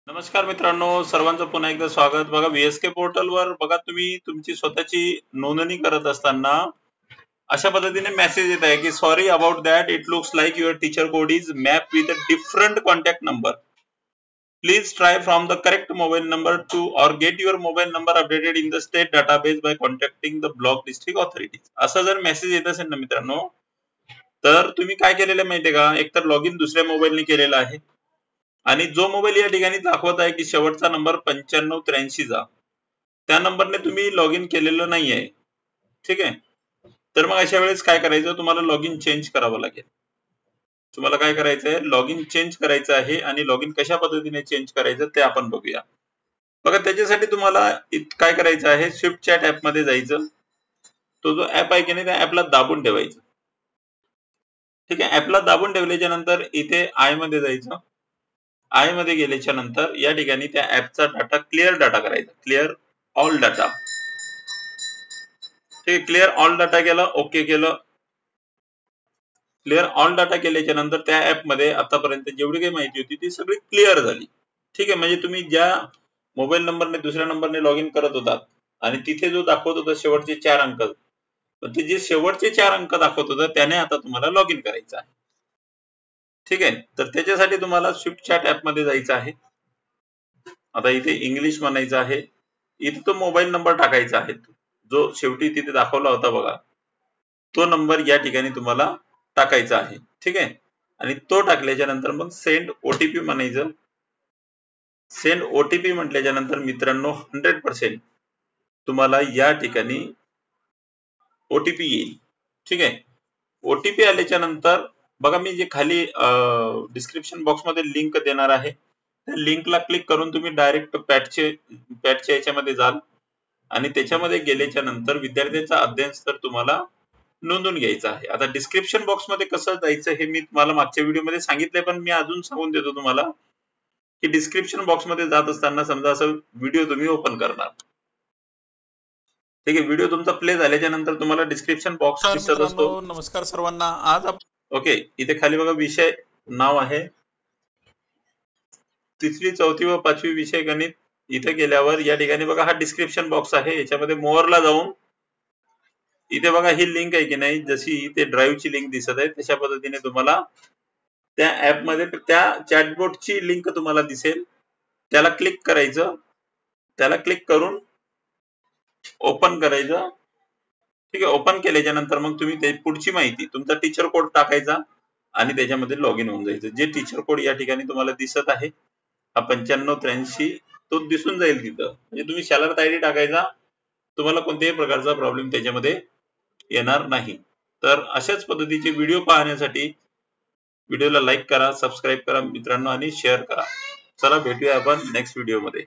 नमस्कार मित्रांनो, सर्वांचं पुन्हा एकदा स्वागत. बघा VSK पोर्टलवर बघा तुम्ही तुमची स्वतःची नोंदणी करत असताना अशा पद्धतीने मेसेज येत आहे की sorry about that, it looks like your teacher code is map with a different contact number. Please try from the correct mobile number to और get your mobile number updated in the state database by contacting the block district authorities. असा जर message येत असेल ना मित्रांनो, तर तुम्ही काय केलेलं माहितीये का, एकतर लॉग इन दुसऱ्या मोबाईलने केलेला आहे आणि जो मोबाईल या ठिकाणी दाखवत आहे की शेवटचा नंबर 9583 चा, त्या नंबरने तुम्ही लॉग इन केलेलं नाहीये. ठीक आहे. तर मग अशा वेळेस काय करायचं, तुम्हाला लॉग इन चेंज करावं लागेल. तुम्हाला काय करायचंय, लॉग इन चेंज करायचं आहे आणि लॉग इन कशा पद्धतीने चेंज करायचं ते आपण बघूया. बघा त्याच्यासाठी तुम्हाला काय करायचं आहे, स्विफ्ट चॅट ऍप मध्ये जायचं. तो जो ऍप आहे की नाही त्या ऍपला दाबून ठेवायचं. ठीक आहे. ऍपला दाबून ठेवल्याच्या नंतर इथे आय मध्ये जायचं. आय मध्ये गेल्याच्या नंतर या ठिकाणी त्या ऍपचा डाटा क्लिअर डाटा करायचा. Clear all data. ठीक आहे. क्लिअर ऑल डाटा केलं, ओके केलं. क्लिअर ऑल डाटा केल्याच्या नंतर त्या ऍप मध्ये आतापर्यंत जेवढी काही माहिती होती ती सगळी क्लिअर झाली. ठीक आहे. म्हणजे तुम्ही ज्या मोबाईल नंबरने दुसऱ्या नंबरने लॉग इन करत होतात आणि तिथे जो दाखवत होता शेवटचे 4 अंक, ते जे शेवटचे 4 अंक दाखवत होता त्याने आता तुम्हाला लॉग इन करायचं आहे. ठीक आहे. तर त्याच्यासाठी तुम्हाला स्विफ्ट चॅट ऍप मध्ये जायचं आहे. आता इथे इंग्लिश म्हणायचं आहे. इथे तो मोबाईल नंबर टाकायचा आहे जो शेवटी तिथे दाखवला होता बघा, तो नंबर या ठिकाणी तुम्हाला टाकायचा आहे. ठीक आहे. आणि तो टाकल्याच्या नंतर मग सेंड ओटीपी म्हणायचं. सेंड ओटीपी म्हटल्याच्या नंतर मित्रांनो 100% तुम्हाला या ठिकाणी ओटीपी येईल. ठीक आहे. ओटीपी आल्याच्या नंतर बघा मी जे खाली डिस्क्रिप्शन बॉक्स मध्ये लिंक देणार आहे, त्या लिंकला क्लिक करून तुम्ही डायरेक्ट पॅटच्या याच्यामध्ये जाल आणि त्याच्यामध्ये गेल्याच्या नंतर विद्यार्थ्यांचा अध्ययन स्तर तुम्हाला नोंदवून घ्यायचा आहे. आता डिस्क्रिप्शन बॉक्स मध्ये कसं जायचं हे मी तुम्हाला मागच्या व्हिडिओ मध्ये सांगितलंय, पण मी अजून सांगून देतो तुम्हाला की डिस्क्रिप्शन बॉक्स मध्ये जात असताना समजा असं व्हिडिओ तुम्ही ओपन करणार. ठीक आहे. व्हिडिओ तुमचा प्ले झाल्याच्या नंतर तुम्हाला डिस्क्रिप्शन बॉक्स दिसत असतो. नमस्कार सर्वांना. आज ओके, इथे खाली बघा विषय नाव आहे 3री 4थी व 5वी विषय गणित. इथे गेल्यावर या ठिकाणी बघा हा डिस्क्रिप्शन बॉक्स आहे, याच्यामध्ये मोअरला जाऊन इथे बघा ही लिंक आहे की नाही, जशी इथे ड्राईव्हची लिंक दिसत आहे तशा पद्धतीने तुम्हाला त्या ऍप मध्ये त्या चॅटबॉटची लिंक तुम्हाला दिसेल, त्याला क्लिक करायचं. त्याला क्लिक करून ओपन करायचं. ठीक आहे. ओपन केल्याच्या नंतर मग तुम्ही ते पुढची माहिती तुमचा टीचर कोड टाकायचा आणि त्याच्यामध्ये लॉग इन होऊन जायचं. जे टीचर कोड या ठिकाणी तुम्हाला दिसत आहे हा 9583, तो दिसून जाईल तिथं. म्हणजे तुम्ही शालार्थ आयडी टाकायचा, तुम्हाला कोणत्याही प्रकारचा प्रॉब्लेम त्याच्यामध्ये येणार नाही. तर अशाच पद्धतीचे व्हिडिओ पाहण्यासाठी व्हिडिओला लाईक करा, सबस्क्राईब करा मित्रांनो आणि शेअर करा. चला भेटूया आपण नेक्स्ट व्हिडिओ मध्ये.